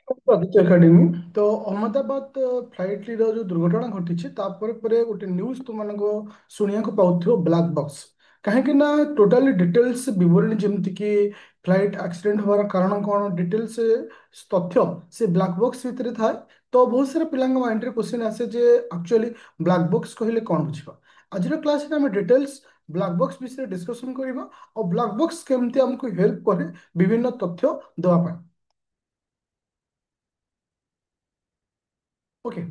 Aditya academy ତ Ahmedabad flight ର ଯୋଉ ଦୁର୍ଘଟଣା ଘଟିଛି ତାପରେ ପରେ ଗୋଟେ ନ୍ୟୁଜ ତୁମମାନଙ୍କୁ ଶୁଣିବାକୁ ପାଉଥିବ ବ୍ଲାକ୍ ବକ୍ସ। କାହିଁକି ନା ଟୋଟାଲି ଡିଟେଲ୍ସ ବିବରଣୀ ଯେମିତି କି ଫ୍ଲାଇଟ୍ ଆକ୍ସିଡେଣ୍ଟ ହବାର କାରଣ କଣ ଡିଟେଲ୍ସ ତଥ୍ୟ ସେ ବ୍ଲାକ୍ ବକ୍ସ ଭିତରେ ଥାଏ। ତ ବହୁତ ସାରା ପିଲାଙ୍କ ମାଇଣ୍ଡରେ କ୍ୱେଶ୍ଚିନ୍ ଆସେ ଯେ ଆକ୍ଚୁଆଲି ବ୍ଲାକ୍ ବକ୍ସ କହିଲେ କଣ ବୁଝିବା। ଆଜିର କ୍ଲାସରେ ଆମେ ଡିଟେଲ୍ସ ବ୍ଲାକ୍ ବକ୍ସ ବିଷୟରେ ଡିସ୍କସନ କରିବା ଆଉ ବ୍ଲାକ୍ ବକ୍ସ କେମିତି ଆମକୁ ହେଲ୍ପ କରେ ବିଭିନ୍ନ ତଥ୍ୟ ଦେବା ପାଇଁ। ଓକେ,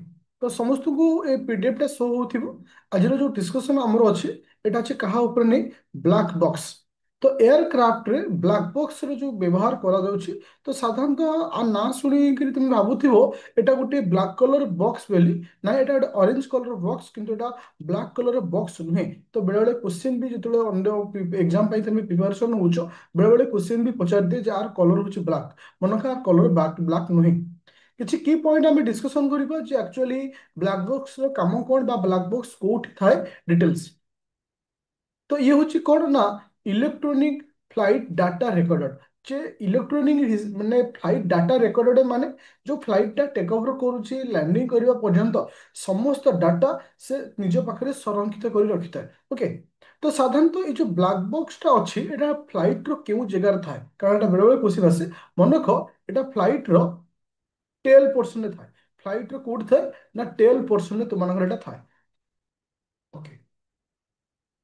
ତ ସମସ୍ତଙ୍କୁ ଏ ପିଡିଏଫ ଟା ଶୋ ହଉଥିବ। ଆଜିର ଯୋଉ ଡିସ୍କସନ ଆମର ଅଛି ଏଟା ଅଛି କାହା ଉପରେ ନେଇ ବ୍ଲାକ୍ ବକ୍ସ। ତ ଏୟାରକ୍ରାଫ୍ଟରେ ବ୍ଲାକ୍ ବକ୍ସ ର ଯୋଉ ବ୍ୟବହାର କରାଯାଉଛି ତ ସାଧାରଣତଃ ଆ ନାଁ ଶୁଣିକିରି ତୁମେ ଭାବୁଥିବ ଏଟା ଗୋଟେ ବ୍ଲାକ୍ କଲର ବକ୍ସ ବୋଲି। ନାଇଁ, ଏଟା ଗୋଟେ ଅରେଞ୍ଜ କଲର ବକ୍ସ କିନ୍ତୁ ଏଟା ବ୍ଲାକ୍ କଲର ବକ୍ସ ନୁହେଁ। ତ ବେଳେବେଳେ କ୍ୱେଶ୍ଚିନ୍ ବି ଯେତେବେଳେ ଅନ୍ୟ ଏକ୍ସାମ ପାଇଁ ତମେ ପ୍ରିପାରେସନ ହଉଛ ବେଳେବେଳେ କ୍ୱେଶ୍ଚିନ୍ ବି ପଚାରିଦିଏ ଯେ ଆର କଲର ହଉଛି ବ୍ଲାକ୍। ମନେକର କଲର ବ୍ଲାକ୍ ନୁହେଁ। କିଛି କି ପଏଣ୍ଟ ଆମେ ଡିସ୍କସନ କରିବା ଯେ ଆକ୍ଚୁଆଲି ବ୍ଲାକ୍ ବକ୍ସ ର କାମ କଣ ବା ବ୍ଲାକ୍ ବକ୍ସ କୋଉଠି ଥାଏ ଡିଟେଲ୍ସ। तो ये हूँ कौन ना इलेक्ट्रॉनिक फ्लाइट डाटा रेकर्डर। जे इलेक्ट्रॉनिक माने फ्लाइट डाटा रेकर्डर माने जो फ्लाइट टा टेक ओवर करुची लैंडिंग करबा पर्यंत समस्त डाटा से निज पाखरे संरक्षित कर रखी थाए। ओके, तो साधारणतः ये जो ब्लैक बॉक्स टा अच्छी एटा फ्लाइट रो केउ जगह थाए कारण एटा बेले बेले क्वेश्चन आसे। मनख एटा फ्लाइट रो टेल पोर्शन रे थाए। फ्लाइट रो कोड थाए ना टेल पोर्शन रे तुमनकर एटा थाए। ओके,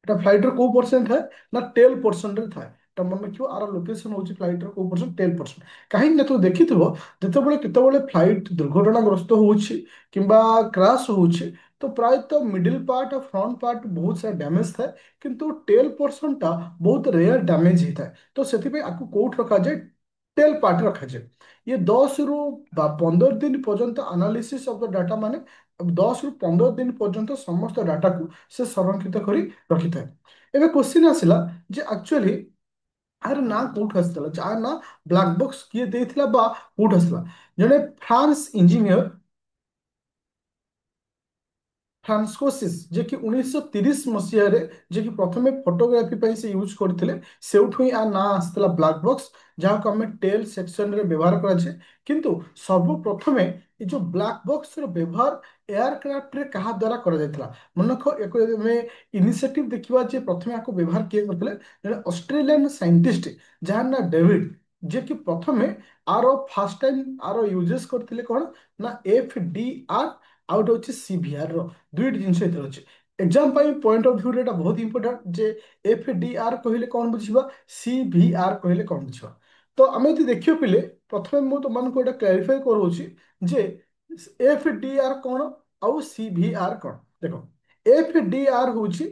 এটা ফ্লাইটর কোউ পরসেন্ট থাকে না টেল পরসেন্টରେ ଥାଏ। এটা মনে ରଖିବ ଆର ଲୋକେସନ ହଉଛି ଫ୍ଲାଇଟର କୋଉ ପରସେଣ୍ଟ ଟେଲ ପରସେଣ୍ଟ। କାହିଁକି ନା ତୁ ଦେଖିଥିବ ଯେତେବେଳେ କେତେବେଳେ ଫ୍ଲାଇଟ ଦୁର୍ଘଟଣାଗ୍ରସ୍ତ ହଉଛି କିମ୍ବା କ୍ରାସ୍ ହଉଛି ତ ପ୍ରାୟତଃ ମିଡିଲ ପାର୍ଟ ଆଉ ଫ୍ରଣ୍ଟ ପାର୍ଟ ବହୁତ ସାରା ଡ୍ୟାମେଜ ଥାଏ କିନ୍ତୁ ଟେଲ ପରସେଣ୍ଟଟା ବହୁତ ରେୟାର ଡ୍ୟାମେଜ ହେଇଥାଏ। ତ ସେଥିପାଇଁ ଆକୁ କୋଉଠି ରଖାଯାଏ ଟେଲ ପାର୍ଟ ରଖାଯାଏ। ଇଏ 10 ରୁ 15 ଦିନ ପର୍ଯ୍ୟନ୍ତ ଆନାଲିସିସ୍ ଅଫ ଦ ଡାଟା ମାନେ 10 ରୁ 15 ଦିନ ପର୍ଯ୍ୟନ୍ତ ସମସ୍ତ ଡାଟାକୁ ସେ ସଂରକ୍ଷିତ କରି ରଖିଥାଏ। ଏବେ କ୍ୱେଶ୍ଚିନ୍ ଆସିଲା ଯେ ଆକ୍ଚୁଆଲି ଆର ନାଁ କୋଉଠୁ ଆସିଥିଲା ଯାହାର ନାଁ ବ୍ଲାକ୍ ବକ୍ସ କିଏ ଦେଇଥିଲା ବା କୋଉଠୁ ଆସିଲା। ଜଣେ ଫ୍ରାନ୍ସ ଇଞ୍ଜିନିୟର ଫ୍ରାନ୍সকୋସିସ୍ ଯେ କି 1930 ମସିହାରେ ଯେ କି ପ୍ରଥମେ ଫଟୋଗ୍ରାଫି ପାଇଁ ସେ ୟୁଜ୍ କରିଥିଲେ ସେଉଠୁ ହିଁ ଆ ନାଁ ଆସିଥିଲା ବ୍ଲାକ୍ ବକ୍ସ ଯାହାକୁ ଆମେ ଟେଲ୍ ସେକ୍ସନରେ ବ୍ୟବହାର କରାଯାଏ। କିନ୍ତୁ ସର୍ବପ୍ରଥମେ ଏ ଯୋଉ ବ୍ଲାକ୍ ବକ୍ସର ବ୍ୟବହାର ଏୟାରକ୍ରାଫ୍ଟରେ କାହା ଦ୍ୱାରା କରାଯାଇଥିଲା। ମନେରଖ ୟାକୁ ଯଦି ଆମେ ଇନିସିଏଟିଭ ଦେଖିବା ଯେ ପ୍ରଥମେ ଆକୁ ବ୍ୟବହାର କିଏ କରିଥିଲେ ଜଣେ ଅଷ୍ଟ୍ରେଲିଆନ ସାଇଣ୍ଟିଷ୍ଟ ଯାହାର ନାଁ ଡେଭିଡ ଯେ କି ପ୍ରଥମେ ଆର ଫାର୍ଷ୍ଟ ଟାଇମ୍ ଆର ୟୁଜେସ୍ କରିଥିଲେ କଣ ନା FDR ଆଉ ଗୋଟେ ହଉଛି CVR ର ଦୁଇଟି ଜିନିଷ ଏଥିରେ ଅଛି। ଏକ୍ସାମ ପାଇଁ ପଏଣ୍ଟ ଅଫ ଭ୍ୟୁରେ ଏଟା ବହୁତ ଇମ୍ପୋର୍ଟାଣ୍ଟ ଯେ FDR କହିଲେ କଣ ବୁଝିବା CVR କହିଲେ କଣ ବୁଝିବା। ତ ଆମେ ଯଦି ଦେଖିବା ପିଲେ ପ୍ରଥମେ ମୁଁ ତୁମମାନଙ୍କୁ ଏଟା କ୍ଲାରିଫାଇ କରୁଛି ଯେ FDR କଣ ଆଉ CVR କଣ। ଦେଖ FDR ହଉଛି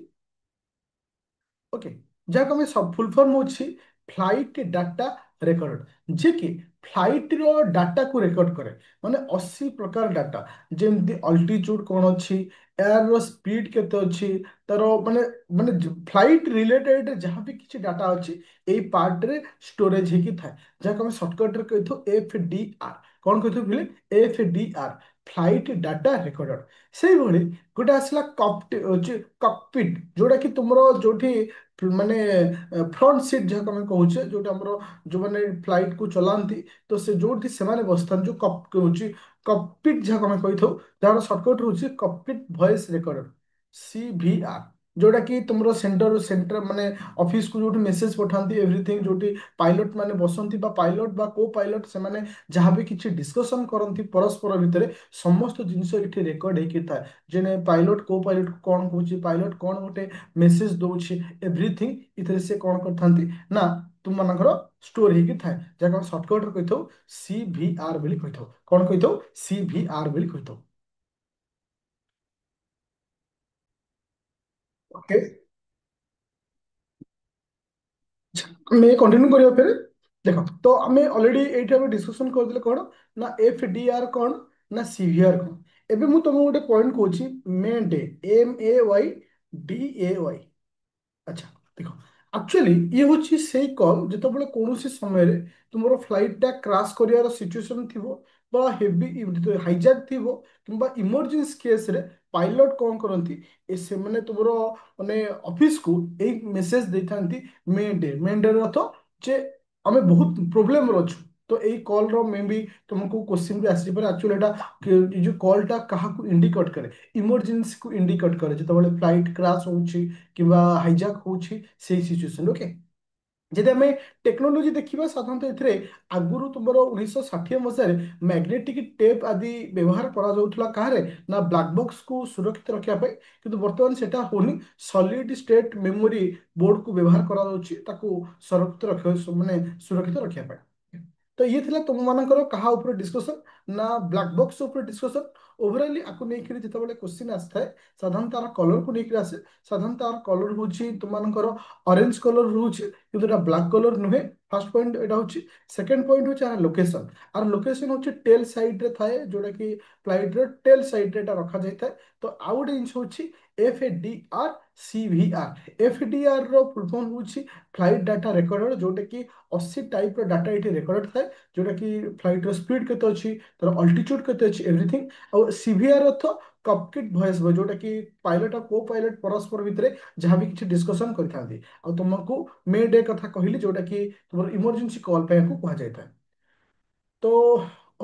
ओके जहाँ आम सब फुल फॉर्म होची फ्लाइट डाटा रेकर्ड जे कि फ्लाइट रो डाटा को रेकर्ड करे माने 80 प्रकार डाटा जेमती अल्टीट्यूड कौन अच्छी एयर रो स्पीड केते अच्छी तार माने माने फ्लाइट रिलेटेड जहाँ भी किसी डाटा अच्छी एई पार्ट रे स्टोरेज हेकी थाए जहाँ आम शॉर्टकट रे कहिथो FDR कौन कहिथो फिले FDR फ्लाइट डाटा रेकर्डर। सेही भली गोटे आसला कॉकपिट जोटा कि तुमरो जोठी ମାନେ ଫ୍ରଣ୍ଟ ସିଟ୍ ଯାହାକୁ ଆମେ କହୁଛେ ଯୋଉଟା ଆମର ଯୋଉମାନେ ଫ୍ଲାଇଟ କୁ ଚଲାନ୍ତି ତ ସେ ଯୋଉଠି ସେମାନେ ବସିଥାନ୍ତି ଯୋଉ ହଉଛି କକପିଟ ଯାହାକୁ ଆମେ କହିଥାଉ ଯାହାର ସର୍ଟକଟ ହଉଛି କକପିଟ ଭଏସ ରେକର୍ଡର CVR ଯୋଉଟା କି ତୁମର ସେଣ୍ଟର ମାନେ ଅଫିସକୁ ଯୋଉଠି ମେସେଜ ପଠାନ୍ତି ଏଭ୍ରିଥିଙ୍ଗ ଯୋଉଠି ପାଇଲଟ ମାନେ ବସନ୍ତି ବା ପାଇଲଟ ବା କୋ ପାଇଲଟ ସେମାନେ ଯାହାବି କିଛି ଡିସ୍କସନ କରନ୍ତି ପରସ୍ପର ଭିତରେ ସମସ୍ତ ଜିନିଷ ଏଠି ରେକର୍ଡ ହେଇକି ଥାଏ। ଯେନେ ପାଇଲଟ କୋ ପାଇଲଟ କଣ କହୁଛି ପାଇଲଟ କଣ ଗୋଟେ ମେସେଜ ଦଉଛି ଏଭ୍ରିଥିଙ୍ଗ ଏଥିରେ ସେ କଣ କରିଥାନ୍ତି ନା ତୁମମାନଙ୍କର ଷ୍ଟୋର ହେଇକି ଥାଏ ଯାହାକୁ ଆମେ ସର୍ଟକଟରେ କହିଥାଉ CVR ବୋଲି କହିଥାଉ। କଣ କହିଥାଉ CVR ବୋଲି କହିଥାଉ। ଓକେ, ଆମେ କଣ୍ଟିନ୍ୟू କରିବା ପରେ ଦେଖ ତ ଆମେ ଅଲରେଡି ଏଇଠି ଆମେ ଡିସ୍କସନ କରିଦେଲେ କଣ ନା FDR କଣ ନା CVR କଣ। ଏବେ ମୁଁ ତମକୁ ଗୋଟେ ପଏଣ୍ଟ କହୁଛି ମେ ଡେ MAYDAY। আচ্ছা ଦେଖ ଆକ୍ଚୁଆଲି ଇଏ ହଉଛି ସେଇ କଲ୍ ଯେତେବେଳେ କୌଣସି ସମୟରେ ତୁମର ଫ୍ଲାଇଟଟା କ୍ରାସ୍ କରିବାର ସିଚୁଏସନ ଥିବ ବା ହେଭି ହାଇଜାକ୍ ଥିବ କିମ୍ବା ଇମର୍ଜେନ୍ସି କେସରେ ପାଇଲଟ କଣ କରନ୍ତି ସେମାନେ ତୁମର ମାନେ ଅଫିସକୁ ଏଇ ମେସେଜ ଦେଇଥାନ୍ତି ମେ ଡେ ଅର୍ଥ ଯେ ଆମେ ବହୁତ ପ୍ରୋବ୍ଲେମରେ ଅଛୁ। ତ तो यही कॉल रो मे भी तुमको क्वेश्चन भी आसी पारे एक्चुअली एटा जो कॉलटा काहाकू इंडिकेट करे इमरजेंसी को इंडिकेट करे जेतेबेले फ्लाइट क्रैश होउची किबा हाईजैक होउची सेही सिचुएशन ओके। ଯଦି ଆମେ ଟେକ୍ନୋଲୋଜି ଦେଖିବା ସାଧାରଣତଃ ଏଥିରେ ଆଗରୁ ତୁମର 1960 ମସିହାରେ ମ୍ୟାଗ୍ନେଟିକ ଟେପ୍ ଆଦି ବ୍ୟବହାର କରାଯାଉଥିଲା କାହାରେ ନା ବ୍ଲାକ୍ ବକ୍ସକୁ ସୁରକ୍ଷିତ ରଖିବା ପାଇଁ କିନ୍ତୁ ବର୍ତ୍ତମାନ ସେଟା ହଉନି ସଲିଡ୍ ଷ୍ଟେଟ୍ ମେମୋରି ବୋର୍ଡକୁ ବ୍ୟବହାର କରାଯାଉଛି ତାକୁ ସଂରକ୍ଷିତ ରଖିବା ମାନେ ସୁରକ୍ଷିତ ରଖିବା ପାଇଁ। ତ ଇଏ ଥିଲା ତୁମମାନଙ୍କର କାହା ଉପରେ ଡିସ୍କସନ ନା ବ୍ଲାକ୍ ବକ୍ସ ଉପରେ ଡିସ୍କସନ। ଓଭରାଲି ଆକୁ ନେଇକରି ଯେତେବେଳେ କ୍ୱେଶ୍ଚିନ୍ ଆସିଥାଏ ସାଧାରଣତଃ ତାର କଲରକୁ ନେଇକରି ଆସେ। ସାଧାରଣତଃ ତାର କଲର ହଉଛି ତୁମମାନଙ୍କର ଅରେଞ୍ଜ କଲର ରହୁଛି କିନ୍ତୁ ଏଟା ବ୍ଲାକ୍ କଲର ନୁହେଁ। ଫାର୍ଷ୍ଟ ପଏଣ୍ଟ ଏଟା ହଉଛି। ସେକେଣ୍ଡ ପଏଣ୍ଟ ହଉଛି ଆର ଲୋକେସନ। ଆର ଲୋକେସନ ହଉଛି ଟେଲ୍ ସାଇଡରେ ଥାଏ ଯୋଉଟା କି ଫ୍ଲାଇଟର ଟେଲ୍ ସାଇଡରେ ଏଟା ରଖାଯାଇଥାଏ। ତ ଆଉ ଗୋଟେ ଜିନିଷ ହଉଛି FDR CVR। FDR ର ଫୁଲ ଫର୍ମ ହଉଛି ଫ୍ଲାଇଟ୍ ଡାଟା ରେକର୍ଡର ଯୋଉଟା କି 80 ଟାଇପ ର डाटा ଏଠି ରେକର୍ଡ ଥାଏ ଯୋଉଟା କି ଫ୍ଲାଇଟ ର ସ୍ପିଡ କେତେ ଅଛି ତାର ଅଲ୍ଟିଚ୍ୟୁଡ କେତେ ଅଛି ଏଭ୍ରିଥିଙ୍ଗ। ଆଉ ସିଭିଆର ଅର୍ଥ କକପିଟ ଭଏସ ଯୋଉଟା କି ପାଇଲଟ ଆଉ କୋ ପାଇଲଟ ପରସ୍ପର ଭିତରେ ଯାହା ବି କିଛି ଡିସ୍କସନ କରିଥାନ୍ତି। ଆଉ ତୁମକୁ ମେ ଡେ କଥା କହିଲି ଯୋଉଟା କି ତୁମର ଇମର୍ଜେନ୍ସି କଲ୍ ପାଇଁ ଆକୁ କୁହାଯାଇଥାଏ। ତ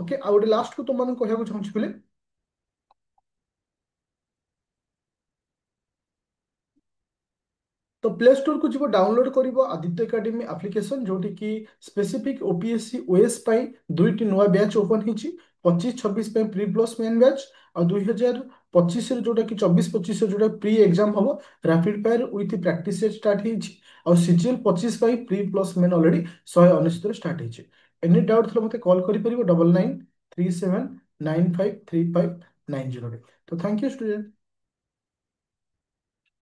ଓକେ ଆଉ ଗୋଟେ ଲାଷ୍ଟ କୁ ତୁମମାନଙ୍କୁ କହିବାକୁ ଚାହୁଁଛି କହିଲେ तो प्ले स्टोर को जीव डाउनलोड कर आदित्य एकेडमी एप्लिकेशन जोटी की स्पेसिफिक ओपीएससी ओएस दुईटी नुआ बैच ओपन होती 25-26 प्री प्लस मेन बैच और 2025 जोटा कि 24-25 जोटा प्री एग्जाम हम rapid fire with practice start हो CGL 25 pre plus main already 199 start हो। एनी डाउट थे मत कॉल कर 9937953590। तो थैंक यू स्टूडेंट।